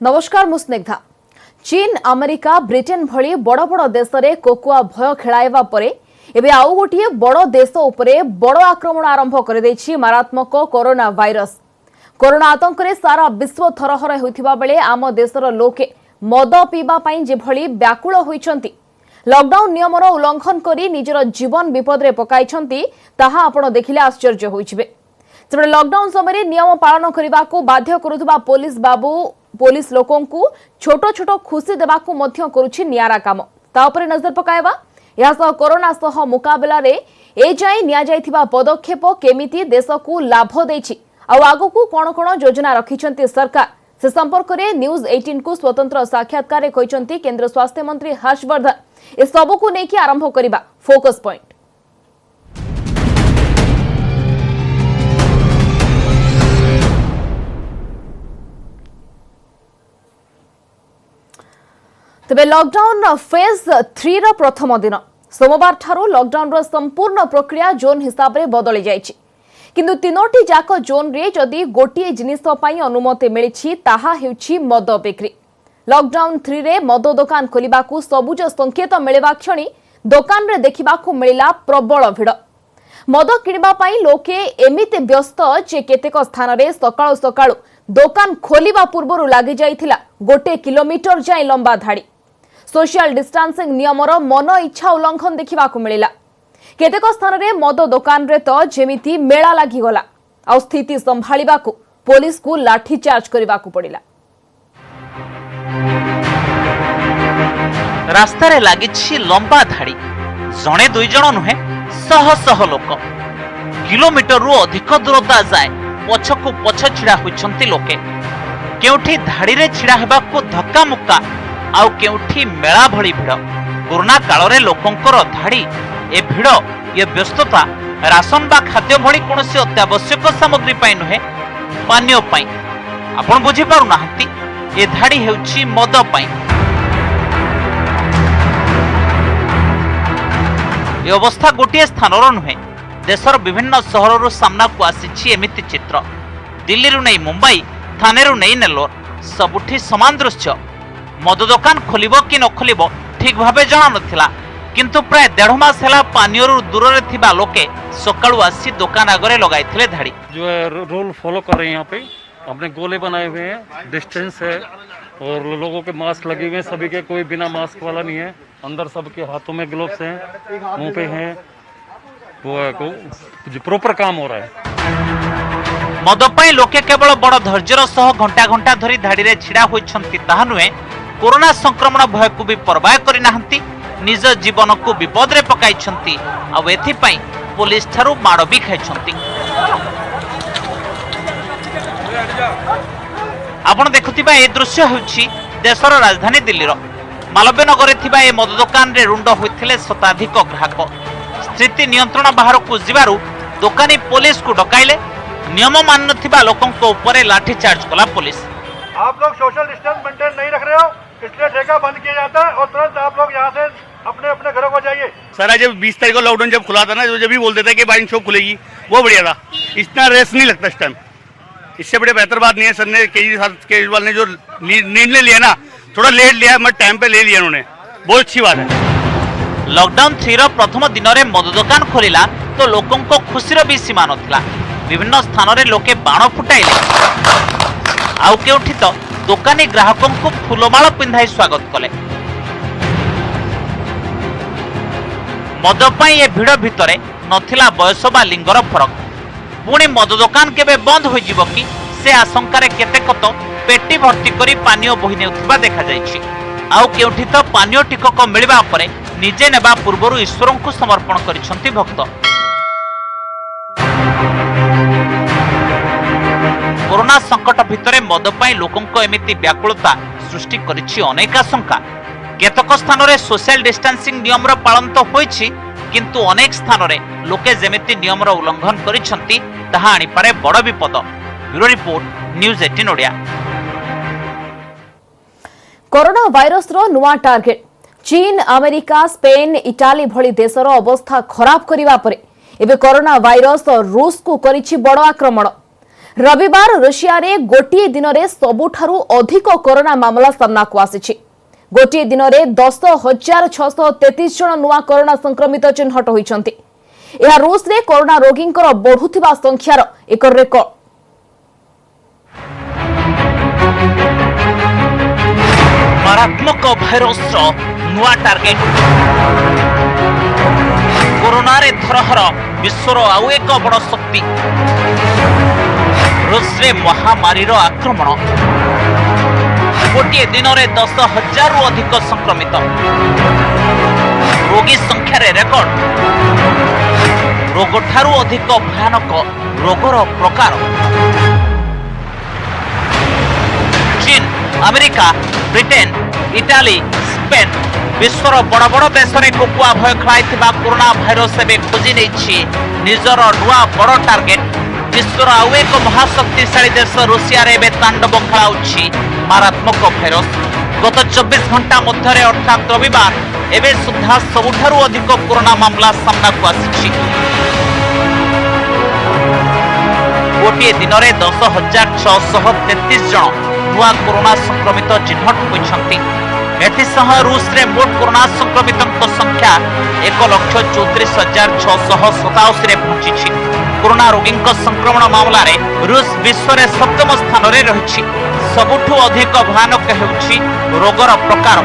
नमस्कार मु स्निग्धा। चीन अमेरिका ब्रिटेन भली बड़ बड़ देश में कोकुआ भय खेलाइबा परे एबे आउ गोटे बड़ देश उपरे बड़ आक्रमण आरंभ कर देछि मारात्मक कोरोना वायरस। कोरोना आतंक रे सारा विश्व थरहर होइथिबा बेले आम देशर लोके मद पीबा पई जेभली व्याकुल होइछंती, लॉकडाउन नियमर उल्लंघन करी निजर जीवन विपद रे पकाइछंती ताहा आपण देखिले आश्चर्य होइछबे। तेबे लॉकडाउन समय नियम पालन करने को बाध्य करुवा पुलिस लोकों को छोट छोट खुशी देवाकू मध्य करुछि नियारा काम। ता उपरे नजर पकाइबा या कोरोना सह मुकाबला रे ए जाई निया जाइथिबा पदक्षेप केमिति देश को लाभ देछि आ आगु कोन कोन योजना रखिछंती सरकार से संपर्क में न्यूज 18 को स्वतंत्र साक्षात्कार रे कहिछंती केंद्र स्वास्थ्य मंत्री हर्षवर्धन। ए सब को नेकी आरंभ करिबा फोकस पॉइंट। तेबे लॉकडाउन फेज 3 रो प्रथम दिन सोमवार ठारू लॉकडाउन रो संपूर्ण प्रक्रिया जोन हिसाब रे बदली जाइछि, किंतु तीनोटी जाक जोन रे जदि गोटिए जिनिस पई अनुमति मिलिछि ताहा हेउछि मद बिक्री। लॉकडाउन 3 रे मद दुकान खोलिबाकू सबुज संकेत मिलिबा क्षणी दुकान रे देखिबाकू मिलिला प्रबल भिड़। मद किनिबा पई लोके एमिते व्यस्त जे केतेक स्थान रे सकाळु सकाळु दुकान खोलिबा पूर्वरु लागि जाइथिला 1 किलोमीटर जाय लंबा धाड़ी। सोशल डिस्टेंसिंग नियमर मन इच्छा उल्लंघन देखा मिला। केतेक स्थान रे मद दुकान रे तो जेमिति मेला लागि गला आ स्थिति संभाळिबा को पुलिस को लाठीचार्ज करबा को पड़िला। रास्ता रे लागिछि लंबा धाड़ी, जणे दुई जण नुहे शह शह लोक किलोमीटर रु अधिक दूरता जाए पछकु पछ छिड़ा होइछंती लोके। केउठी धाड़ी रे छिड़ा हेबा को धक्का मुक्का आउ केउठी मेला भली भिड़। कोरोना काल रे लोकंकर धाड़ी ए भिड़ ये व्यस्तता राशन बा खाद्य भली कोनोसी अत्यावश्यक सामग्री पाई नुहे पानीय पाई। आपण बुझी पारु नाहंती ए धाड़ी हेउछि मद पाई। ए अवस्था गोटे स्थानर नुहे, देशर विभिन्न सहररु सामना को आसीछि एमिति चित्र। दिल्ली रु नै मुंबई, थाने रु नै नेलोर, सबुठी समान दृश्य। मद दुकान खोलिबो कि न खोलिबो ठीक भाबे जणा नथिला, किंतु प्राय 1.5 मास हेला पानियोरु दूर रे थिबा लोके सकाळु आसी दुकान आगरे लगाइथिले धाड़ी। जो है रूल फॉलो कर रहे हैं, यहाँ पे अपने गोले बनाए हुए हैं, डिस्टेंस है और लोगों के मास्क लगे हुए हैं, सभी के कोई बिना मास्क वाला नहीं है। अंदर सबके हाथों में ग्लोव्स हैं, मुंह पे हैं, वो प्रॉपर काम हो रहा है। मद पई लोके केवल बड़ धैर्यर सह घंटा घंटा धरी धाड़ी रे छिड़ा होइछंती ताहा नुहे, कोरोना संक्रमण भय को भी परवाह करि नाहंती, निज जीवन को विपद रे पकाइछंती आ एथि पई पुलिस थारु माड़ भी खाइछंती। आपण देखुथिबा ए दृश्य हेउछि देशर राजधानी दिल्लीर मालव्य नगर थिबा ए मद दुकान रे रुंड होइथिले शताधिक ग्राहक। स्थिति नियंत्रण बाहर को जिबारु दुकानी पुलिस को डकाइले। नियम मान नथिबा लोकन को ऊपर लाठी चार्ज कला पुलिस। आप लोग सोशल डिस्टेंस मेंटेन नहीं रख रहे हो, इसलिए ठेका बंद किया जाता है और तुरंत आप लोग यहाँ से अपने अपने घरों को जाइए। सर जब 20 तारीख को लॉकडाउन जब खुला था ना, जब भी बोलते थे कि वाइन शॉप खुलेगी, वो बढ़िया था। इतना रेस्ट नहीं लगता इस टाइम। इससे बड़े बेहतर बात नहीं है। सर ने केजरीवाल ने जो निर्णय लिया ना, थोड़ा लेट लिया मत टाइम पे ले लिया उन्होंने, बहुत अच्छी बात है। लॉकडाउन 3 प्रथम दिन में मद दुकान खोलिला तो लोकों को खुशीर भी सीमा नथिला। विभिन्न स्थान रे लोके बाण फुटाइले, आउ केउठी तो दुकानी ग्राहकों को फूलमाल पिंधाई स्वागत कले। मद पाई ए भिड़ भितरे नथिला बयस बा लिंगर फरक। पुणी मद दुकान केबे बंद हो जिवो कि से आशंका रे केतेक तो पेटी भर्ती करी पानीय बोहि नेउथिबा देखा जाइछि। आउ केउठी तो पानीय टिकक मिलिबा परे निजे नेबा पूर्वरु ईश्वरं को समर्पण करिसंती भक्त। कोरोना संकट भितरे मद पाई लोकों को एमिति व्याकुलता सृष्टि करिछि अनेक आशंका। केतक स्थान रे सोशल डिस्टेंसिंग नियम रो पालन तो होइछि, किंतु अनेक स्थान रे लोके जेमिति नियम रो उल्लंघन करिसंती ताहा आनी पारे बड़ विपद। Bureau report, news 18 Odia. Corona virus रो नुवा टार्गेट चीन, अमेरिका, स्पेन, इटाली भली देशर अवस्था खराब करिबा परे एबे कोरोना वायरस रूस को करिछि बड़ आक्रमण। रविवार ऋषिया रे गोटे दिन में सबुठारु अधिक कोरोना मामला सामना को आसी गोटे दिन में 10,633 जन नुआ कोरोना संक्रमित चिन्हट होइछन्ति। यह रूस रे कोरोना रोगींकर बढ़ुथिबा संख्यार एक रेकर्ड। मारात्मक भाइरस नुआ टार्गेट कोरोना रे धरहर विश्वर आउ एक बड़ शक्ति रूस रे महामारी आक्रमण गोटे दिन में 10,000 रु अधिक संक्रमित रोगी संख्या रे रेकर्ड रोग ठारू अधिक भयानक रोगर प्रकार चीन अमेरिका ब्रिटेन इटाली स्पेन विश्वर बड़ बड़ देश में कोकुआ भय खेलाई कोरोना भाइरस एवं खोजी नहीं निजर नुआ बड़ टार्गेट विश्वर आउ एक महाशक्तिशाली देश रूसिया रे तांडव खेलाउछि मारात्मक भाइरस गत 24 घंटा मध्य अर्थात रविवार एवं सुधा सबुठारु अधिक कोरोना मामला सामना को आसी गोटे दिन में 10,633 जन नुआ कोरोना संक्रमित चिन्हट होइछन्ति। एथिसह रूस रे मोट कोरोना संक्रमित संख्या 1,34,687 रे पहुंची। कोरोना रोगी संक्रमण मामला रे रूस विश्व रे 7म स्थान रे रहिछि। सबुठु अधिक भयानक हेउछि रोगर प्रकार।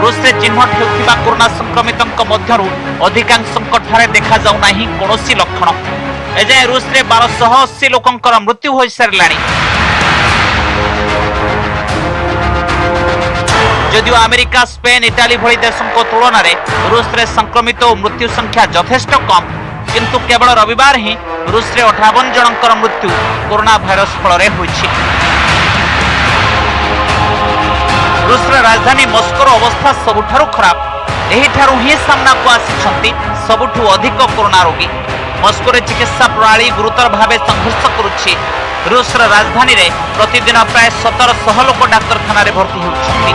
रूस रे चिन्हट हेउथिबा कोरोना संक्रमित मध्यरु अधिकांशक ठारे देखा जाउ नाही कोनोसी लक्षण। एजाय रूस रे 1280 लोकंकर मृत्यु होई सारलाणी। जदिव अमेरिका स्पेन इटाली भली देशों तुलन में रूस रे संक्रमित और मृत्यु संख्या यथेष्ट कम किंतु केवल रविवार ही रूस रे 58 जनकर मृत्यु कोरोना भाइरस फल रूस रे राजधानी मस्कोर अवस्था सबुठारु खराब। एही ठारु ही सामना को आसिछन्ति सबुठु अधिक कोरोना रोगी। मस्को रे चिकित्सा प्रणाली गुरुतर भावे संघर्ष करुछि। रूस रे राजधानी रे प्रतिदिन प्राय 1700 लोक डाक्तरखाना रे भर्ती होउछन्ति।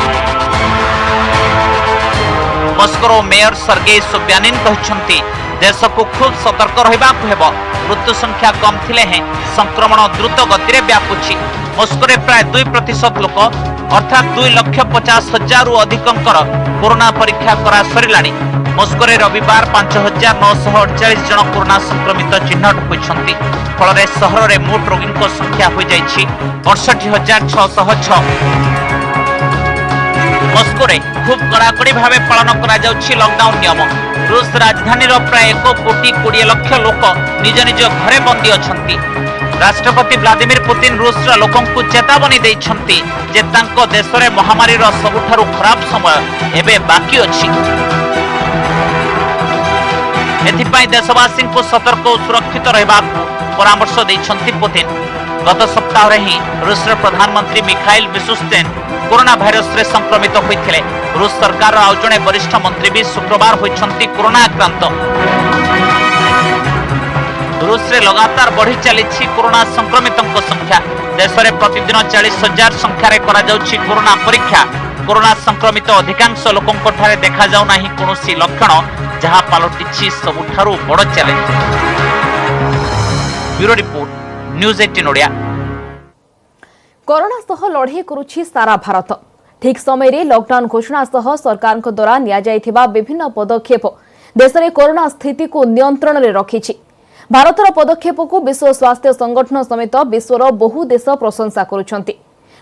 मस्कोर मेयर सर्गेई सोब्यानिन कहछन्ति देश को खूब सतर्क रहिबाकु हेबो। मृत्यु संख्या कम थिले हैं संक्रमण द्रुत गति रे व्यापुछि। मस्को रे प्राय 2% लोक अर्थात 2,50,000 रु अधिकंकर कोरोना परीक्षा करा सरिलाणी। मस्को रे रविवार 5,948 जन कोरोना संक्रमित चिन्हट होइछन्ति। फल रे शहर रे मोट रोगी संख्या हो जाइछि 68,606। मस्को रे खूब कड़ाकड़ी भावे पालन करा जाउछि लॉकडाउन नियम। रूस राजधानी प्राय 1,20,00,000 लोक निज निज घरे बंदी अछंती। राष्ट्रपति व्लादिमीर पुतिन रूस लोकों को चेतावनी देइछंती जे तांको देश रे महामारी सबुठारु खराब समय एबे बाकी अछि। एथिपाई देशवासी को सतर्क और सुरक्षित रहबा परामर्श देइछंती पुतिन। गत सप्ताह रे ही रूस प्रधानमंत्री मिखाइल मिशुस्तिन कोरोना भाइरस रे संक्रमित होइथिले। रूस सरकार आउ जणे वरिष्ठ मंत्री भी शुक्रवार होइछंती कोरोना आक्रांत। रूस रे लगातार बढ़ी चली कोरोना संक्रमितों संख्या। देश में प्रतिदिन 40,000 संख्यार करा जाउछि कोरोना परीक्षा। कोरोना संक्रमित अधिकांश लोकों ठारे देखा जाउ नाही कोनोसी लक्षण जहां पालटिछि सबुठारु बड़ challenge. Bureau report news 18 Odia. Corona सह लड़े करुछि सारा भारत। ठीक समय रे लॉकडाउन घोषणा सह सरकार द्वारा निया जाइथिबा विभिन्न पदक्षेप देश में कोरोना स्थिति को नियंत्रण में रखिछि। भारतर पदक्षेप को विश्व स्वास्थ्य संगठन समेत विश्वर बहु देश प्रशंसा करुछन्ति।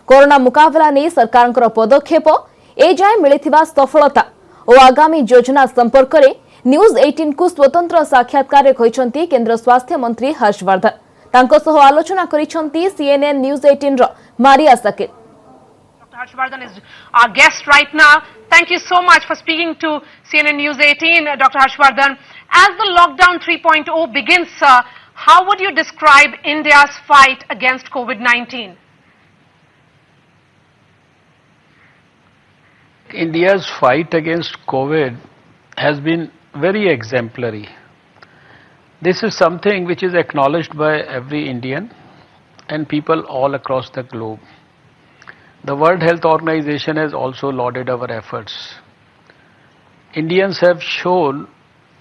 कोरोना मुकाबला नहीं सरकार पदक्षेप ए जाए मिलिथिबा सफलता और आगामी योजना संपर्क में न्यूज 18 को स्वतंत्र साक्षात्कार रे कहिसंती केंद्र स्वास्थ्य मंत्री हर्षवर्धन। तांको सह आलोचना करिसंती CNN न्यूज 18 रो मारिया सकिल। Dr. Harshvardhan is our guest right now. Thank you so much for speaking to CNN News 18, Dr. Harshvardhan. As the lockdown 3.0 begins, how would you describe India's fight against COVID-19? India's fight against COVID has been very exemplary. This is something which is acknowledged by every Indian and people all across the globe. The World Health Organization has also lauded our efforts. Indians have shown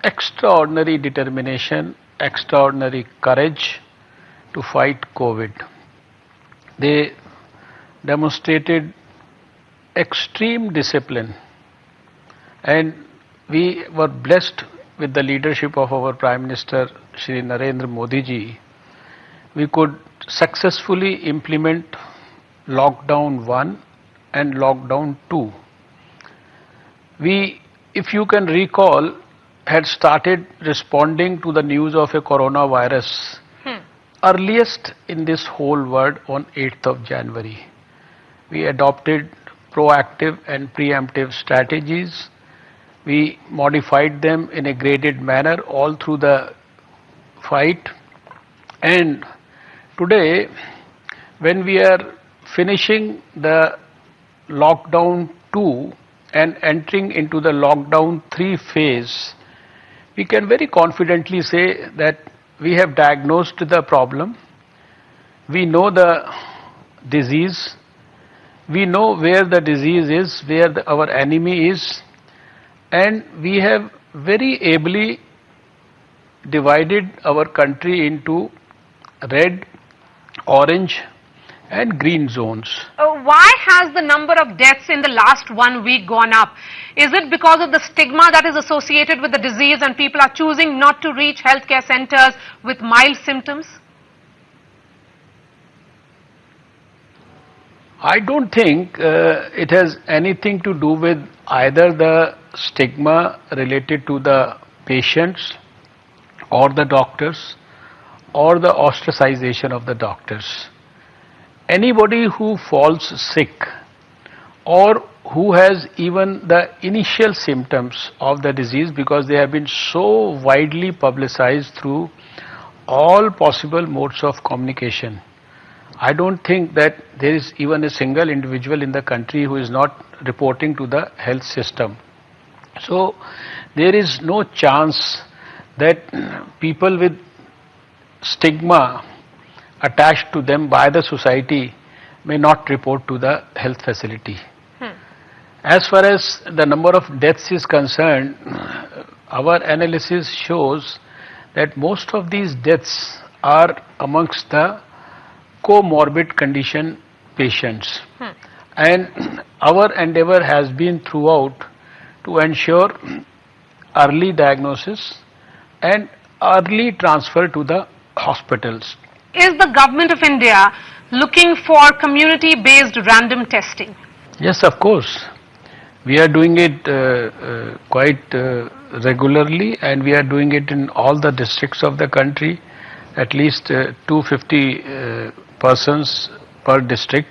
extraordinary determination, extraordinary courage to fight COVID. they demonstrated extreme discipline, and we were blessed with the leadership of our Prime Minister Shri Narendra Modi ji. We could successfully implement Lockdown 1 and Lockdown 2. We, if you can recall, had started responding to the news of a coronavirus earliest in this whole world on 8th of January. We adopted proactive and preemptive strategies. We modified them in a graded manner all through the fight. And today, when we are finishing the Lockdown 2 and entering into the Lockdown 3 phase, we can very confidently say that we have diagnosed the problem, we know the disease, we know where the disease is, where our enemy is, and we have very ably divided our country into red, orange and green zones. Why has the number of deaths in the last 1 week gone up? Is it because of the stigma that is associated with the disease and people are choosing not to reach healthcare centers with mild symptoms? I don't think it has anything to do with either the stigma related to the patients or the doctors or the ostracization of the doctors. Anybody who falls sick or who has even the initial symptoms of the disease, because they have been so widely publicized through all possible modes of communication, I don't think that there is even a single individual in the country who is not reporting to the health system. So there is no chance that people with stigma attached to them by the society may not report to the health facility. As far as the number of deaths is concerned, our analysis shows that most of these deaths are amongst the comorbid condition patients. And our endeavor has been throughout to ensure early diagnosis and early transfer to the hospitals. Is the government of India looking for community-based random testing? Yes, of course. We are doing it quite regularly, and we are doing it in all the districts of the country, at least 250 persons per district,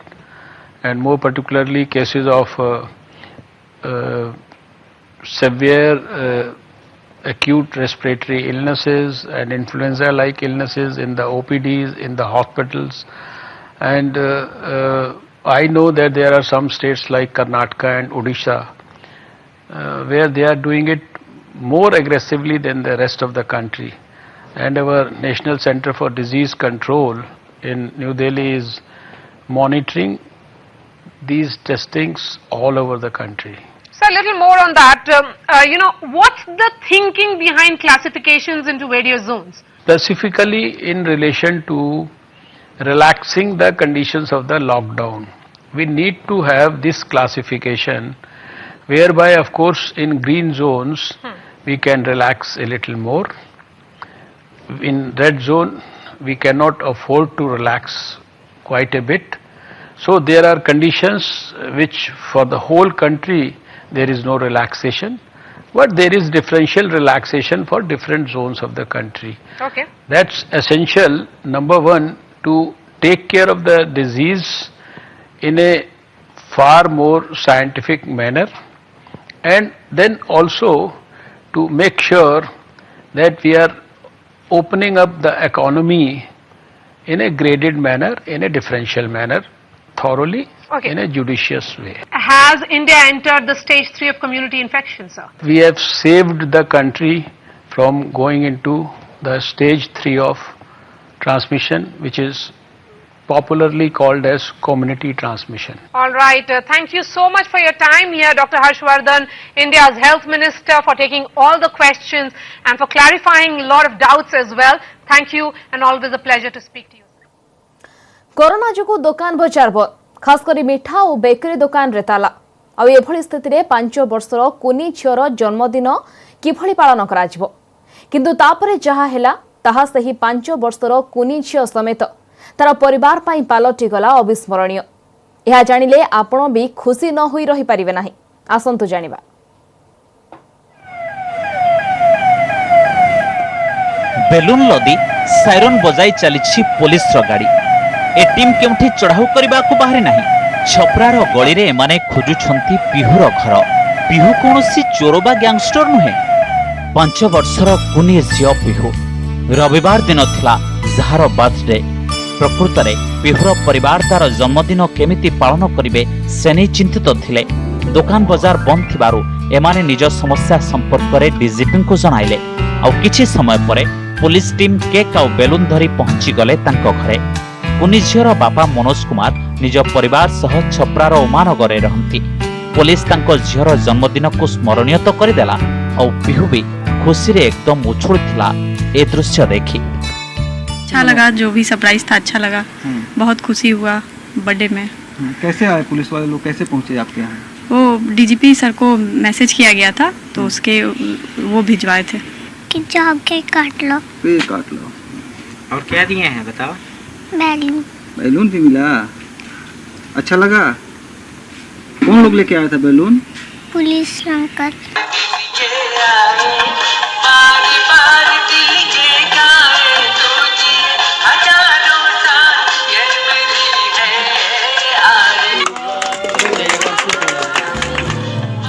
and more particularly cases of severe acute respiratory illnesses and influenza-like illnesses in the OPDs, in the hospitals. And I know that there are some states like Karnataka and Odisha where they are doing it more aggressively than the rest of the country. And our National Center for Disease Control in New Delhi is monitoring these testings all over the country. So a little more on that. What's the thinking behind classifications into various zones? Specifically in relation to relaxing the conditions of the lockdown, we need to have this classification whereby, of course, in green zones we can relax a little more. In red zone we cannot afford to relax quite a bit. So there are conditions which for the whole country there is no relaxation, but there is differential relaxation for different zones of the country. Okay. That's essential, number one, to take care of the disease in a far more scientific manner, and then also to make sure that we are opening up the economy in a graded manner, in a differential manner, thoroughly, in a judicious way. Has India entered the stage 3 of community infection, sir? We have saved the country from going into the stage 3 of transmission, which is popularly called as community transmission. All right. Thank you so much for your time here, Dr. Harshvardhan, India's Health Minister, for taking all the questions and for clarifying a lot of doubts as well. Thank you, and always a pleasure to speak to you. Corona जोगु दुकान बजार बंद खास करी मिठा और bakery दुकान रे ताला आ एभली स्थिति रे 5 वर्षर कुनी झियर जन्मदिन किभली पालन करा जिवो किंतु तापरे जहा हेला ताहा सही 5 वर्षर कुनी झिय समेत तार परिवार पाई पालटी गला अविस्मरणीय। यह जानिले आपण भी खुशी न होई रही परिबे नाही। आसंतु जानिबा। बेलून लदी सायरन बजाई चली पुलिस गाड़ी ए टीम केउठी चढ़ाऊ करने को बाहरी नहीं। छपरार गली रे एमाने खोजुछंती पिहुर घर। पिहु कौनसी चोर बा गैंगस्टर नुहे। 5 वर्षर कुनी झियो पिहु। रविवार दिन थिला जहार बर्थडे। प्रकृत रे पिहुर परिवार तार जन्मदिन केमिति पालन करिवे से नहीं चिंतित थिले। दुकान बाजार बंद थिबारु एमाने निज समस्या संपर्क रे डीजीपी को जणाइले। आ किछि समय परे पुलिस टीम केक आ बेलून धरी पहुंची गले तांको घरे। कुनी झियर बापा मनोज कुमार निज परिवार सह छपरार उमानगर रहंती। पुलिस तांको झियर जन्मदिन को स्मरणीय तो करदेला और पिहु भी खुशी रे एकदम उछुलथिला ए दृश्य देखी। अच्छा लगा, जो भी सरप्राइज था अच्छा लगा। बहुत खुशी हुआ बर्थडे में। कैसे आए पुलिस वाले लोग, कैसे पहुंचे आपके यहाँ? वो डीजीपी सर को मैसेज किया गया था तो उसके वो भिजवाए थे कि जाओ केक काट लो। केक काट लो। और क्या दिए हैं बताओ? बैलून। बैलून भी मिला, अच्छा लगा। कौन लोग लेके आया था balloon? Police uncle.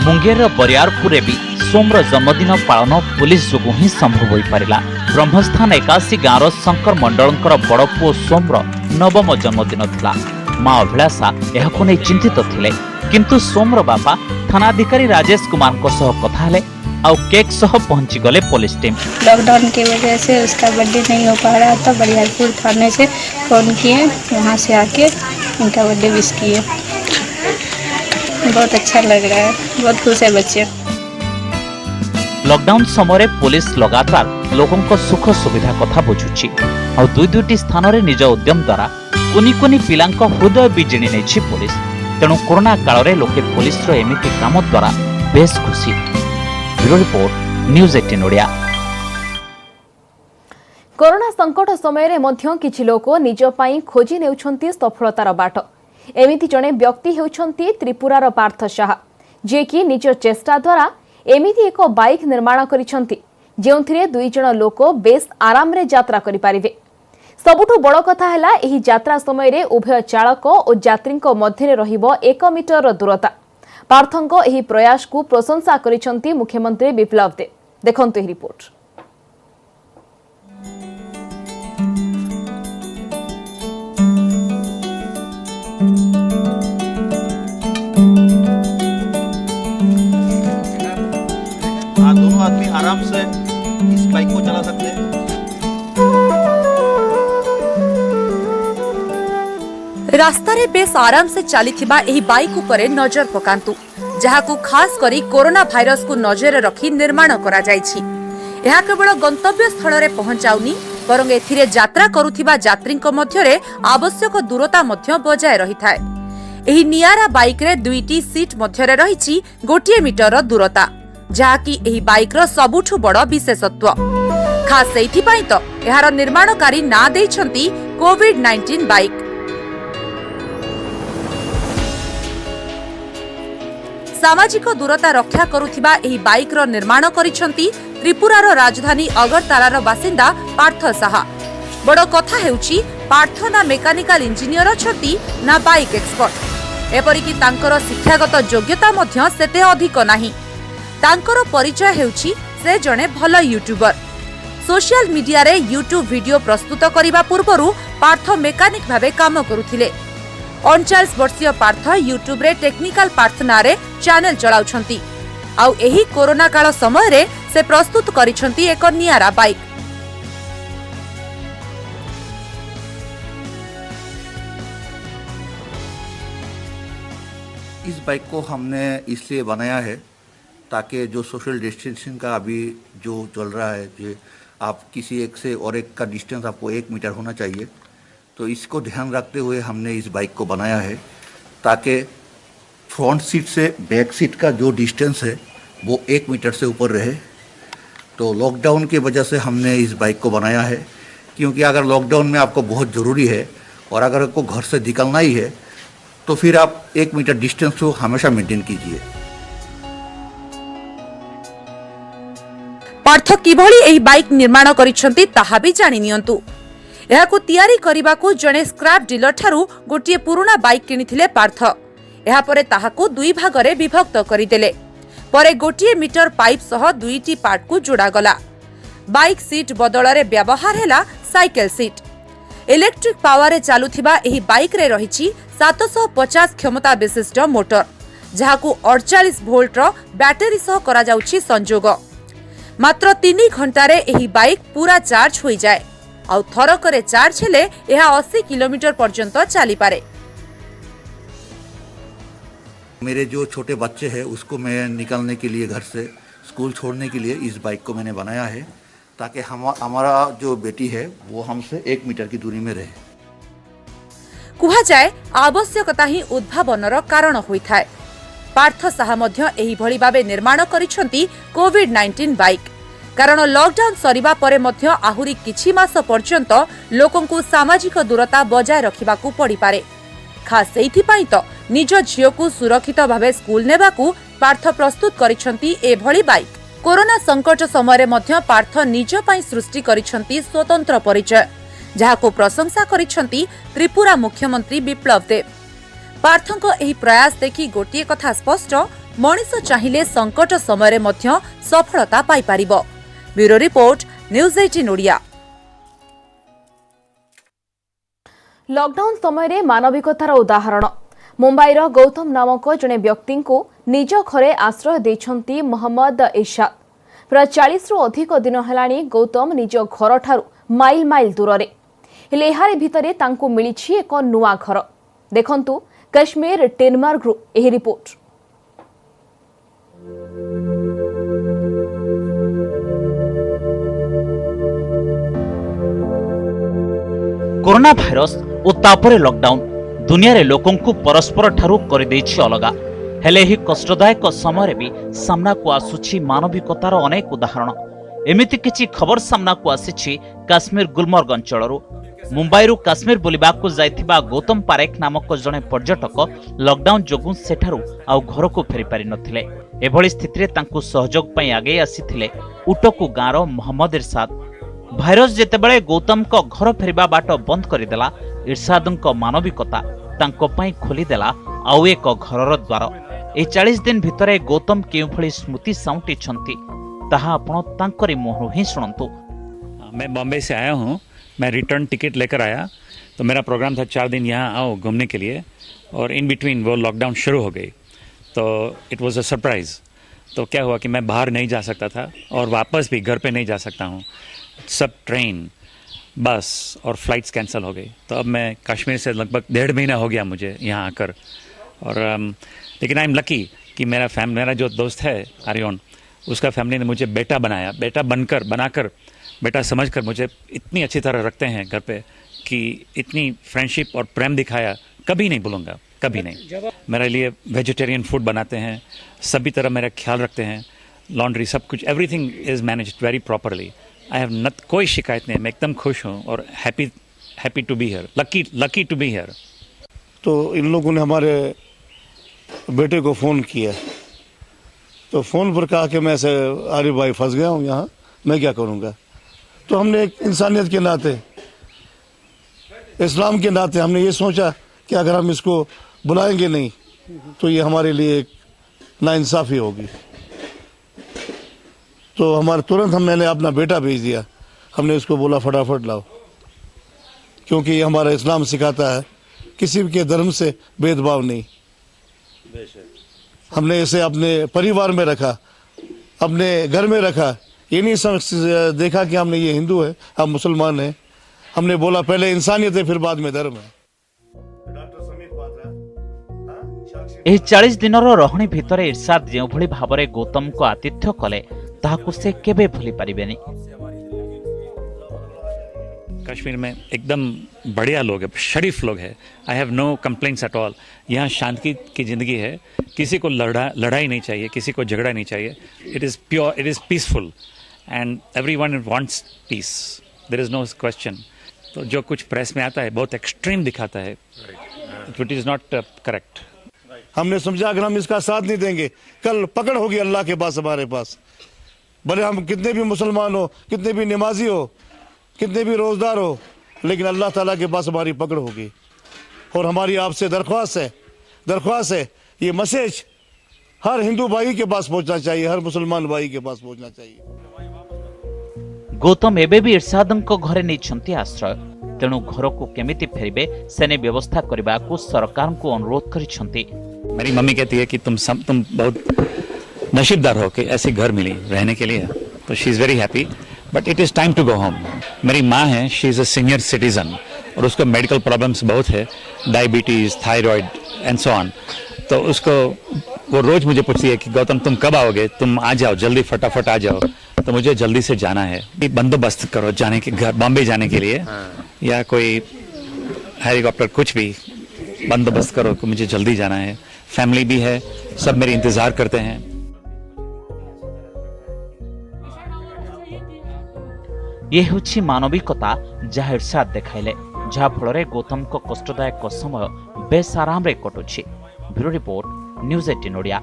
Munger Bariyarpur भी सोमर जन्मदिन पालन पुलिस जोगु ही संभव हो पारिला। ब्रह्मस्थान 81 गाँवर शंकर मंडलंकर बड़ पुओ सोमर नवम जन्मदिन थिला। माँ अभिलाषा एहाको नै चिंतित थिले किंतु सोमर बापा थानाधिकारी राजेश कुमार को सह कथा हेले आ केक सह पहुंची गले पुलिस टीम। लॉकडाउन की वजह से उसका बर्थडे नहीं हो पा रहा था। बरियारपुर थाने से फोन किए, वहाँ से आके उनका बर्थडे विश किए। बहुत अच्छा लग रहा है, बहुत खुश है बच्चे। लॉकडाउन समय पुलिस लगातार लोकों को सुख सुविधा कथा बुझुची और दुईटी स्थान रे निज उद्यम द्वारा कुनी कुनी पिलांको हृदय भी जिणी नेछि पुलिस। तेणु कोरोना काल रे लोके पुलिस रो एमिति काम द्वारा बेस खुशी। Bureau report news 18 Odia. Corona संकट समय रे मध्य किछि लोक निज पई खोजी नेउछंती सफलतार बाट। एमिति जणे व्यक्ति हेउछंती त्रिपुरार पार्थ शाह, जे कि निज चेष्टा द्वारा एमिति एक बाइक निर्माण करिछंती जेउथिरे 2 जण लोक बेस आराम रे यात्रा करि पारिबे। सबुठु बड़ कथा हैला एही यात्रा समय रे उभय चालक और यात्रीको मध्यरे रहिबो 1 मीटर दूरता। पार्थंको एही प्रयास को प्रशंसा करिछंती मुख्यमंत्री विप्लव देव। देखंतु एही रिपोर्ट। दोनों आदमी आराम से इस बाइक को चला सकते हैं। रास्ता रे बेस आराम से चलीथिबा एही बाइक उपरे नजर पकांतु, जहाकू खास करी कोरोना भाइरस को नजर रखी निर्माण करा जायछि। एहा केवल गंतव्य स्थल रे पहुंचाउनी बरंग एथिरे यात्रा करुथिबा यात्रीक मध्यरे आवश्यक दूरता मध्य बजाय रहिथाय। एही नियारा बाइक रे 2टी सीट मध्यरे रहिछि 1 मीटर दूरता, जहाकि एही बाइक रो सबुठु बड़ विशेषत्व। खास सेइथि पई तो एहार निर्माणकारी ना दैछंती कोविड-19 बाइक। सामाजिक दूरता रक्षा करुथिबा एही बाइक रो निर्माण करिछंती त्रिपुरार राजधानी अगरतालार बासिंदा पार्थ साहा। बड़ कथा हेउची पार्थ ना मेकानिकल इंजीनियर अछंती ना बाइक एक्सपर्ट। एपरिकी तांकर शिक्षागत योग्यता मध्य सेते अधिक नाही। तांकर परिचय हेउची से जणे भल यूट्यूबर। सोशल मीडिया रे यूट्यूब वीडियो प्रस्तुत करिबा पूर्वरु पार्थ मेकानिक भाबे काम करुथिले। 39 वर्षीय पार्थ यूट्यूब रे टेक्निकल पार्थ नारे चैनल चलाउछंती। आउ एही कोरोना काल समय रे से प्रस्तुत करिछंती एक नियारा बाइक। इस बाइक को हमने इसलिए बनाया है ताकि जो सोशल डिस्टेंसिंग का अभी जो चल रहा है, जो आप किसी एक से और एक का डिस्टेंस आपको 1 मीटर होना चाहिए, तो तो इसको ध्यान रखते हुए हमने इस बाइक को बनाया है ताकि फ्रंट सीट से बैक सीट का जो डिस्टेंस है वो 1 मीटर से ऊपर रहे। तो लॉकडाउन की वजह से हमने इस बाइक को बनाया है, क्योंकि अगर लॉकडाउन में आपको बहुत ज़रूरी है और अगर आपको घर से निकलना ही है तो फिर आप 1 मीटर डिस्टेंस को हमेशा मेंटेन कीजिए। पार्थ किभଳି एही बाइक निर्माण करिसंती ताहा भी जानि नियंतु। एहाकु तयारी करिबाकु जणे स्क्रैप डीलर ठारू गोटिए पुराना बाइक किनिथिले पार्थ। एहा परे ताहाकु दुई भागरे विभक्त करिदेले। परे गोटिए मीटर पाइप सह दुईटी पार्ट को जोड़ा गला। बाइक सीट बदलरे व्यवहार हेला साइकेल सीट। इलेक्ट्रिक पावर चालुथिबा एही बाइक रे रहिछि 750 क्षमता विशिष्ट मोटर, जहाकु 48 वोल्ट रो बैटरी सह करा जाउछि संजोग। मात्र 3 घंटारे एही बाइक पूरा चार्ज होई जाए। आउ थरकरे चार्ज हेले एहा 80 किलोमीटर पर्यंत चली पारे। मेरे जो छोटे बच्चे हैं उसको मैं निकलने के लिए, घर से स्कूल छोड़ने के लिए इस बाइक को मैंने बनाया है ताकि हमारा जो बेटी है वो हमसे 1 मीटर की दूरी में रहे। कुहा जाए आवश्यकता ही उद्भावनर कारण होइथाय। पार्थ साहा मध्य एही भଳି भाबे निर्माण करिसंती कोविड-19 बाइक। कारण लॉकडाउन सरिबा परे मध्य आहुरी किछि मास पर्यंत लोकंकु सामाजिक दूरता बजाय रखिबाकू पड़ी पारे। खास सेइथि पई तो निज झियोकु सुरक्षित भावे स्कूल नेबाकू पार्थ प्रस्तुत करिसंती ए भଳି बाइक। कोरोना संकट समय मध्य पार्थ निज पई सृष्टि करिसंती स्वतंत्र परिचय, जहाको प्रशंसा करिसंती त्रिपुरा मुख्यमंत्री बिप्लव देव। पार्थको एही प्रयास देखि गोटिए कथा स्पष्ट, मनिष चाहिले संकट समय मध्य सफलता पाई पारिबो। Bureau report, news 18 Odia. Lockdown समय मानविकतार उदाहरण मुंबईर गौतम नामक जड़े व्यक्ति को निज घरे आश्रय देछंती मोहम्मद इरशाद। प्राय 40 रु अधिक दिन हेलाणी गौतम निज घर ठारू माइल माइल दूर रे। हेले एहारी भितरे तांकु मिलिछि एक नुआ घर। देखंतु कश्मीर टेनमार्ग रु एही रिपोर्ट। कोरोना भाइरस और तापरे लॉकडाउन दुनिया रे लोकों को परस्पर ठारू कर देछि अलगा। हेले ही कष्टदायक समय भी सामना को आसुछि मानविकतार अनेक उदाहरण। एमिति किछि खबर सामना को आसिछि काश्मीर गुलमर्ग अंचलरू। मुंबईरू काश्मीर बुलिबाकू जाइथिबा गौतम पारेख नामक जणे पर्यटक लॉकडाउन जोगु सेठारू आउ घर को फेरी पारि नथिले। एभଳି स्थिति रे तांकु सहयोग पई आगे आसीथिले उटकू गाँर मोहम्मद इरशाद। भाइरस जेतेबेले गौतम को घर फेरिबा बाट बंद करिदेला, इरशादଙ୍କ मानविकता तांको पई खोलिदेला आउ एक घरर द्वार। ए 40 दिन भितरे गौतम केउ भଳି स्मृति साउंटी छंती ताहा आपण तांकरी मुहरु ही सुनंतु। मैं बॉम्बे से आया हूँ। मैं रिटर्न टिकट लेकर आया तो मेरा प्रोग्राम था 4 दिन यहाँ आओ घूमने के लिए, और इन बिटवीन वो लॉकडाउन शुरू हो गई। तो इट वाज अ सरप्राइज़। तो क्या हुआ कि मैं बाहर नहीं जा सकता था और वापस भी घर पे नहीं जा सकता हूँ। सब ट्रेन, बस और फ्लाइट्स कैंसिल हो गई। तो अब मैं कश्मीर से लगभग 1.5 महीना हो गया मुझे यहाँ आकर। और लेकिन आई एम लकी कि मेरा जो दोस्त है आर्यन, उसका फैमिली ने मुझे बेटा बनाया। बेटा बनाकर बेटा समझकर मुझे इतनी अच्छी तरह रखते हैं घर पे कि इतनी फ्रेंडशिप और प्रेम दिखाया कभी नहीं भूलूंगा, कभी नहीं। मेरे लिए वेजिटेरियन फूड बनाते हैं, सभी तरह मेरा ख्याल रखते हैं, लॉन्ड्री सब कुछ, everything is managed very properly. I have not, कोई शिकायत नहीं, मैं एकदम खुश हूँ और happy to be here, lucky to be here. तो इन लोगों ने हमारे बेटे को फ़ोन किया, तो फ़ोन पर कहा कि मैं ऐसे अरे भाई फंस गया हूँ यहाँ, मैं क्या करूँगा। तो हमने एक इंसानियत के नाते, इस्लाम के नाते हमने ये सोचा कि अगर हम इसको बुलाएंगे नहीं तो ये हमारे लिए एक नाइंसाफ़ी होगी। तो हमारे तुरंत मैंने अपना बेटा भेज दिया। हमने उसको बोला फटाफट लाओ, क्योंकि ये हमारा इस्लाम सिखाता है किसी के धर्म से भेदभाव नहीं। हमने इसे अपने परिवार में रखा, अपने घर में रखा। ये नहीं देखा कि हमने ये हिंदू है, हम मुसलमान हैं। हमने बोला पहले इंसानियत है, फिर बाद में धर्म है। एही 40 दिनर रहणी भितरे इरशाद जेउ भଳି भाबरे गौतम को आतिथ्य कले ताहाकु से केबे भूली पारिबेनी। कश्मीर में एकदम बढ़िया लोग है, शरीफ लोग है। I have no complaints at all. यहाँ शांति की ज़िंदगी है, किसी को लड़ाई नहीं चाहिए, किसी को झगड़ा नहीं चाहिए। It is pure, it is peaceful and everyone wants peace, there is no question. तो जो कुछ प्रेस में आता है बहुत एक्सट्रीम दिखाता है, इट इज़ नॉट करेक्ट। हमने समझा अगर हम इसका साथ नहीं देंगे, कल पकड़ होगी अल्लाह के पास, हमारे पास। भले हम कितने भी मुसलमान हो, कितने भी नमाजी हो, कितने भी रोजदार हो, लेकिन अल्लाह ताला के पास हमारी पकड़ होगी। और हमारी आपसे दरख्वास्त है ये मैसेज हर हिंदू भाई के पास पहुंचना चाहिए, हर मुसलमान भाई के पास पहुंचना चाहिए। गौतम एबे भी इरशादଙ୍କ घरे नहीं आश्रय, तेणु घर को केमिति फेरिबे सेने व्यवस्था करने को सरकार को अनुरोध करिसेंती। मेरी मम्मी कहती है कि तुम बहुत नसीबदार हो कि ऐसे घर मिली रहने के लिए, तो she is very happy, but it is time to go home. मेरी माँ है, she is a senior citizen और उसको मेडिकल प्रॉब्लम्स बहुत है, diabetes, thyroid and so on. तो उसको वो रोज़ मुझे पूछती है कि गौतम तुम कब आओगे, तुम आ जाओ जल्दी, फटाफट आ जाओ। तो मुझे जल्दी से जाना है, बंदोबस्त करो जाने के, घर बॉम्बे जाने के लिए या कोई हेलीकॉप्टर कुछ भी बंदोबस्त करो कि मुझे जल्दी जाना है। फैमिली भी है, सब मेरे इंतज़ार करते हैं। ये होछि मानविकता जहाँ इर्षाद देखाइले, जहाँ फल गौतम को कष्टदायक समय बेस आराम रे कटुछि। Bureau report, news 18 Odia.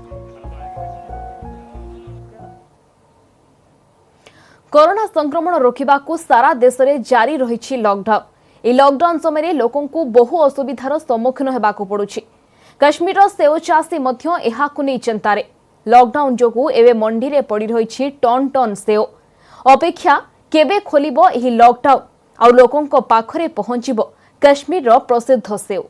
Corona संक्रमण रोकबाकू सारा देश में जारी रही लॉकडाउन। लॉकडाउन समय लोकों को बहु असुविधार सम्मुखीन होबाकू पड़ुछि। कश्मीर सेओ चाषी मध्य एहाकू नहीं चिंतारे। लॉकडाउन जोगु एवे मंडी रे पड़ी रही टन टन सेओ। अपेक्षा केबे खोलिबो एही लॉकडाउन और लोकों को पाखरे पहुंचिबो कश्मीर रो प्रसिद्ध सेओ।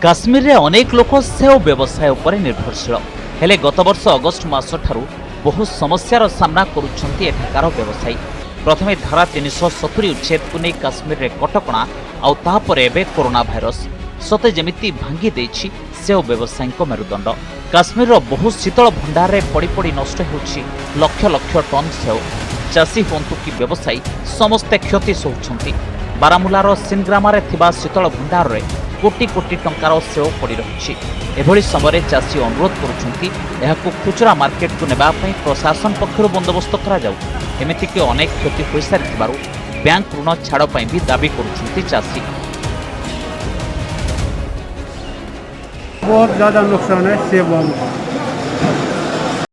काश्मीर रे अनेक लोक सेओ व्यवसाय उपर निर्भरशील हेले गत वर्ष अगस्ट मास ठारू बहु समस्यार सामना करुछंती एठाकार व्यवसायी। प्रथमे धारा 370 उच्छेद को नहीं काश्मीर रे कटकणा आउ तापर एबे कोरोना भाइरस सते जेमिति भांगी देछि सेओ व्यवसायी मेरुदंड। काश्मीर रो बहु शीतल भंडार रे पड़ी पड़ी नष्ट होछि लक्ष लक्ष टन सेओ। चाषी हुंतु कि व्यवसायी समस्ते क्षति सोचुछंती। बारामुलार सिनग्राम रे थिबा शीतल भंडार रे कोटी कोटी टंकार सेओ पड़ी रही। एभली समय चाषी अनुरोध करुछंती एहाकू खुचरा मार्केट को नेबा पई प्रशासन पक्षरु बंदोबस्त करा जाऊ। एमिति कि अनेक क्षति होई सारिथिबारु बैंक ऋण छाड़ पई भी दाबी करुछंती चाषी। बहुत ज्यादा नुकसान है सेब में।